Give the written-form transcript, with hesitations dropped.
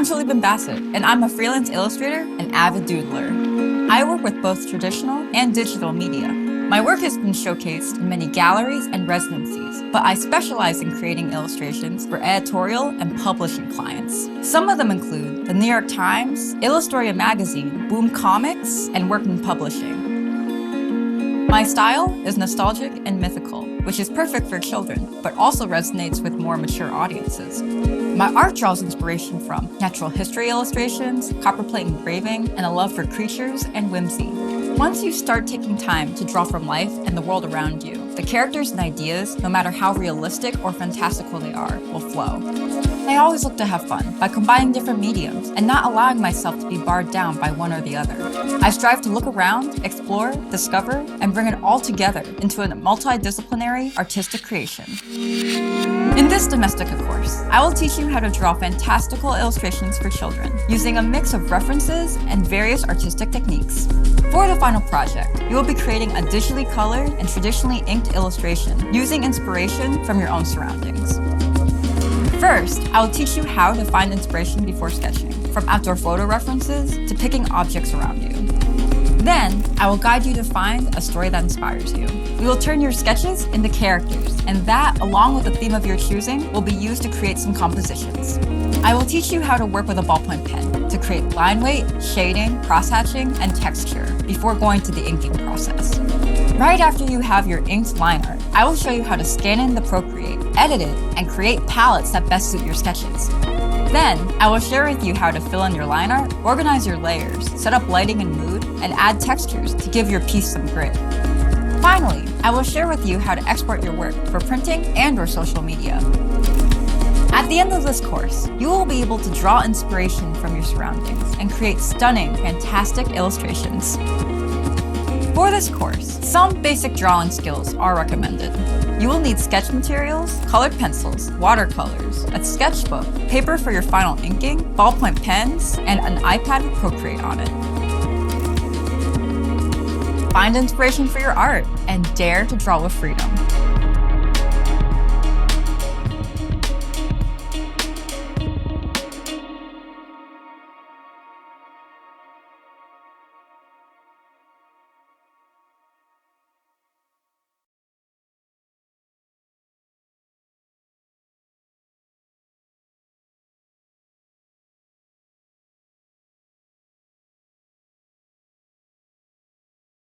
I'm Shalibin Bassett, and I'm a freelance illustrator and avid doodler. I work with both traditional and digital media. My work has been showcased in many galleries and residencies, but I specialize in creating illustrations for editorial and publishing clients. Some of them include the New York Times, Illustoria Magazine, Boom Comics, and Workman Publishing. My style is nostalgic and mythical, which is perfect for children, but also resonates with more mature audiences. My art draws inspiration from natural history illustrations, copperplate engraving, and a love for creatures and whimsy. Once you start taking time to draw from life and the world around you, the characters and ideas, no matter how realistic or fantastical they are, will flow. I always look to have fun by combining different mediums and not allowing myself to be barred down by one or the other. I strive to look around, explore, discover, and bring it all together into a multidisciplinary artistic creation. In this Domestika course, I will teach you how to draw fantastical illustrations for children using a mix of references and various artistic techniques. For the final project, you will be creating a digitally colored and traditionally inked illustration using inspiration from your own surroundings. First, I will teach you how to find inspiration before sketching, from outdoor photo references to picking objects around you. Then, I will guide you to find a story that inspires you. We will turn your sketches into characters, and that, along with the theme of your choosing, will be used to create some compositions. I will teach you how to work with a ballpoint pen to create line weight, shading, crosshatching, and texture before going to the inking process. Right after you have your inked line art, I will show you how to scan in the Procreate, edit it, and create palettes that best suit your sketches. Then, I will share with you how to fill in your line art, organize your layers, set up lighting and mood, and add textures to give your piece some grit. Finally, I will share with you how to export your work for printing and/or social media. At the end of this course, you will be able to draw inspiration from your surroundings and create stunning, fantastic illustrations. For this course, some basic drawing skills are recommended. You will need sketch materials, colored pencils, watercolors, a sketchbook, paper for your final inking, ballpoint pens, and an iPad with Procreate on it. Find inspiration for your art and dare to draw with freedom.